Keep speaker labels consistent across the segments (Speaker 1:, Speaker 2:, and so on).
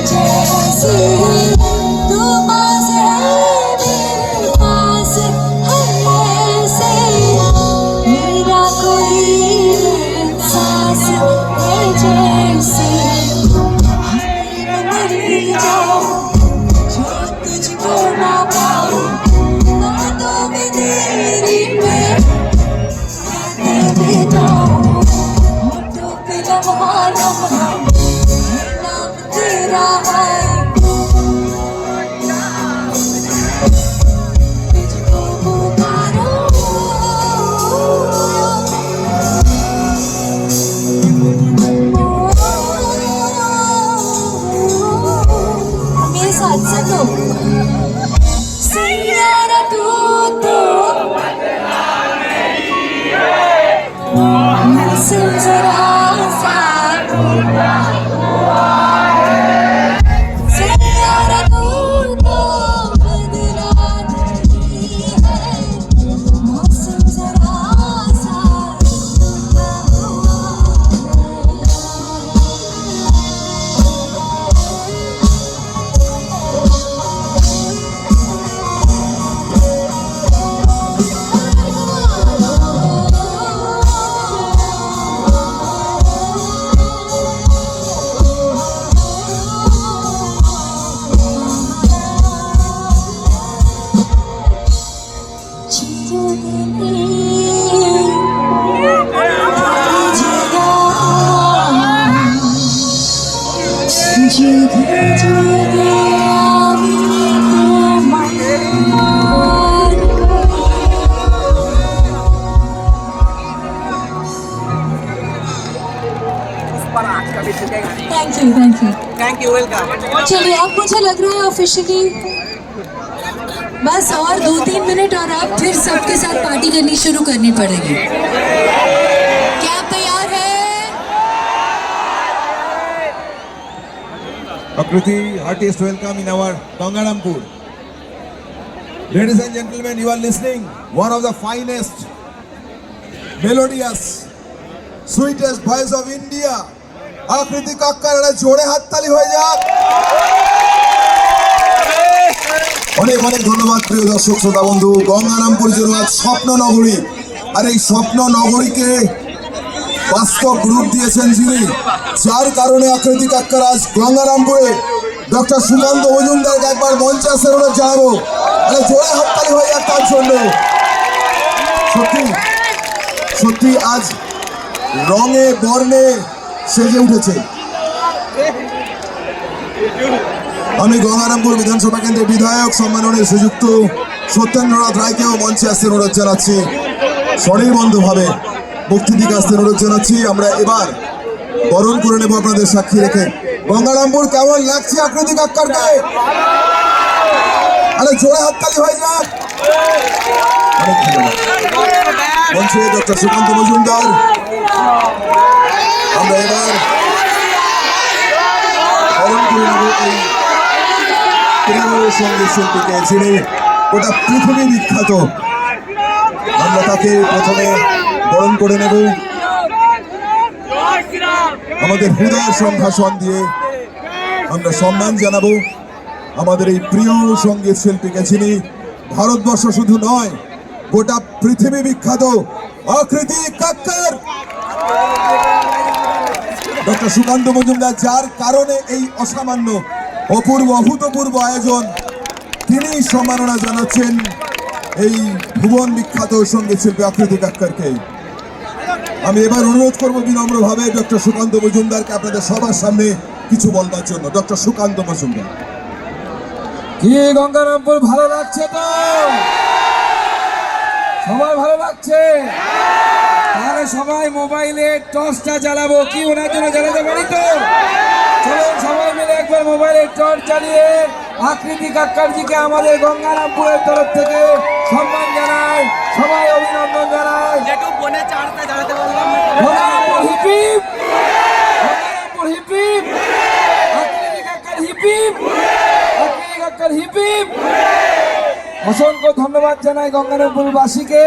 Speaker 1: जैसे तू पास है मेरे पास है ऐसे मेरा कोई एहसास है जैसे मर जाऊं जो तुझको ना पाऊं बातों में तेरी में होठों पे लम्हा लम्हा नाम तेरा है तुझको पुकारो मेरे साथ सुनो सैयारा तू तो सुन जरा सा सैयारा तू तो बदला नहीं है मौसम जरा सा
Speaker 2: थैंक यू वेलकम।
Speaker 1: चलिए अब मुझे लग रहा है ऑफिशियली बस और 2-3 मिनट और अब फिर सबके साथ पार्टी करनी शुरू करनी पड़ेगी। क्या आप तैयार हैं?
Speaker 3: Akriti, heartiest welcome in our Gangarampur. Ladies and gentlemen, you are listening one of the finest, melodious, sweetest voice of India. Akriti Kakkar, জোরে হাততালি হয়ে যাক। অনেক অনেক ধন্যবাদ প্রিয় দর্শক শ্রোতা বন্ধু। গঙ্গারামপুর যেন আজ স্বপ্ন নগরী, আর এই স্বপ্ন নগরীকে বাস্তব রূপ দিয়েছেন যিনি, যার কারণে আকৃতি কাক্কার আজ গঙ্গারামপুরে ডক্টর সুকান্ত মজুমদারকে একবার মঞ্চে আসতে অনুরোধ জানাবো। আরে জোরে হাততালি হয়ে যাক তার জন্য। সত্যি সত্যি আজ রঙে বর্ণে সেজে উঠেছে। আমি গঙ্গারামপুর বিধানসভা কেন্দ্রের বিধায়ক সম্মাননে শ্রীযুক্ত সত্যেন্দ্রনাথ রায়কেও মঞ্চে আসতে অনুরোধ জানাচ্ছি। স্বনির্বন্ধভাবে মুক্তি দিকে আসতে অনুরোধ জানাচ্ছি। আমরা এবার বরণ করে নেব আপনাদের সাক্ষী রেখে। গঙ্গারামপুর কেমন লাগছে আকৃতি কাক্কারকে? আরে জোরে হাততালি হয়ে যাক। অনেক ধন্যবাদ। মঞ্চে ডক্টর সুকান্ত মজুমদার। আমরা এবার বরণ করে নেব এই প্রিয় সঙ্গীত শিল্পীকে, যিনি গোটা পৃথিবী বিখ্যাত। আমরা তাকে প্রথমে বরণ করে নেব আমাদের হৃদয়ের সম্ভাষণ দিয়ে। আমরা সম্মান জানাবো আমাদের এই প্রিয় সঙ্গীত শিল্পীকে, যিনি ভারতবর্ষ শুধু নয় গোটা পৃথিবী বিখ্যাত, আকৃতি কাক্কার। ডক্টর সুকান্ত মজুমদার, যার কারণে এই অসামান্য অপূর্ব অভূতপূর্ব আয়োজন, তিনি সম্মাননা জানাচ্ছেন এই ভুবন বিখ্যাত সঙ্গীত শিল্পী আকৃতি কাক্কারকে। আমি এবার অনুরোধ করবো বিনম্রভাবে ডক্টর সুকান্ত মজুমদারকে আপনাদের সবার সামনে কিছু বলবার জন্য। ডক্টর সুকান্ত মজুমদার।
Speaker 4: কি গঙ্গারামপুর ভালো লাগছে তো? সবাই ভালো লাগছে? তাহলে সবাই মোবাইলে টর্চটা জ্বালাবো, কি ওনার জন্য জ্বালাতে পারি তো? চলুন সবাই মিলে একবার মোবাইলে টর্চ জ্বালিয়ে আকৃতি কাক্কারজিকে আমাদের গঙ্গারামপুরের তরফ থেকে সম্মান জানাই, সবাই অভিনন্দন জানাই। Gangarampur hip hip, Gangarampur hip hip, আকৃতি কাক্কার হিপ হিপ, আকৃতি কাক্কার হিপ হিপ। অসংখ্য ধন্যবাদ জানাই গঙ্গারামপুরবাসীকে।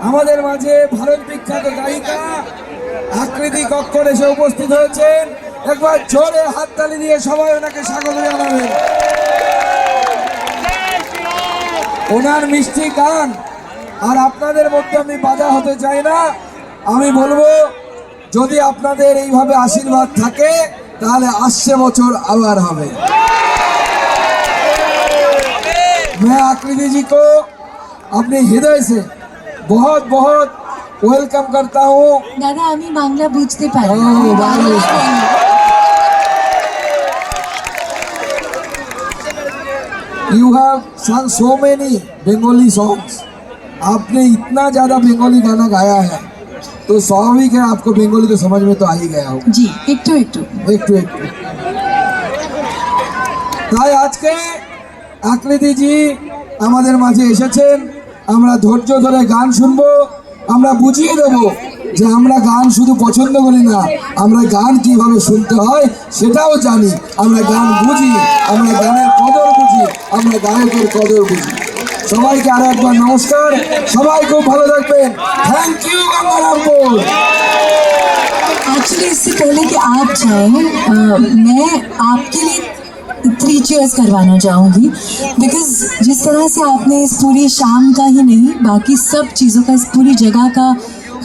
Speaker 4: আমাদের মাঝে ভারত বিখ্যাত গায়িকা আকৃতি কাক্কার এসে উপস্থিত হয়েছেন। একবার জোরে হাততালি দিয়ে সবাই ওনাকে স্বাগত জানাবেন। ওনার মিষ্টি গান আর আপনাদের মধ্যে আমি বাধা হতে চাই না। আমি বলবো যদি আপনাদের এইভাবে আশীর্বাদ থাকে তাহলে আসছে বছর আবার হবে। मैं आकृति जी को अपने हृदय से बहुत बहुत वेलकम करता हूँ।
Speaker 1: দাদা আমি বাংলা বুঝতে পারি
Speaker 4: ও, Bangla. You have sung so many Bengali songs. आपने इतना ज्यादा बंगाली गाना गाया है तो स्वाभाविक है आपको बंगाली तो समझ में तो आ ही गया होगा।
Speaker 1: জি একটু একটু
Speaker 4: একটু একটু তাই আজকে আকৃতি জি আমাদের মাঝে এসেছেন। আমরা ধৈর্য ধরে গান শুনবো, আমরা বুঝিয়ে দেব যে আমরা গান শুধু পছন্দ করি না, আমরা গান কিভাবে শুনতে হয় সেটাও জানি। আমরা গান বুঝি, আমরা গানের কদর বুঝি, আমরা গায়কের কদর বুঝি। সবাইকে আরো একবার নমস্কার, সবাই খুব ভালো থাকবেন। Thank you Gangarampur.
Speaker 1: एक्चुअली इससे पहले कि आप जाएं मैं आपके लिए 3 चीयर्स करवाना चाहूँगी बिकॉज जिस तरह से आपने इस पूरी शाम का ही नहीं बाकी सब चीज़ों का इस पूरी जगह का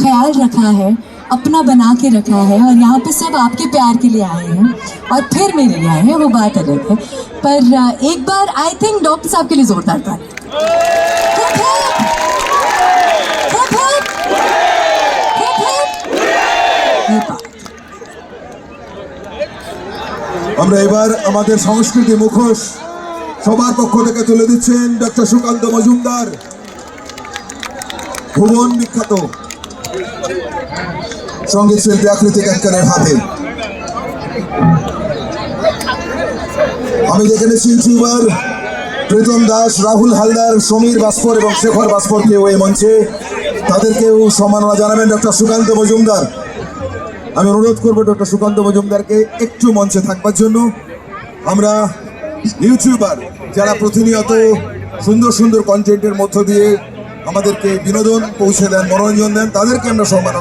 Speaker 1: ख्याल रखा है, अपना बना के रखा है और यहाँ पे सब आपके प्यार के लिए आए हैं और फिर मेरे लिए आए हैं, वो बात अलग है। पर एक बार आई थिंक डॉक्टर साहब के लिए जोरदार था।
Speaker 3: আমরা এবার আমাদের সংস্কৃতি মুখোশ সবার পক্ষ থেকে তুলে দিচ্ছেন ডক্টর সুকান্ত মজুমদার, ভুবন বিখ্যাত সঙ্গীত শিল্পী আকৃতি কাক্কারের হাতে। আমি যেখানে শিল্পীবার প্রীতম দাস, রাহুল হালদার, সমীর বাস্পর এবং শেখর বাস্পরকেও এই মঞ্চে তাদেরকেও সম্মাননা জানাবেন ডক্টর সুকান্ত মজুমদার। আমি অনুরোধ করবো ডক্টর সুকান্ত মজুমদারকে একটু মঞ্চে থাকবার জন্য। আমরা ইউটিউবার যারা প্রতিনিয়ত সুন্দর সুন্দর কন্টেন্টের মধ্য দিয়ে আমাদেরকে বিনোদন পৌঁছে দেন, মনোরঞ্জন দেন, তাদেরকে আমরা সম্মাননা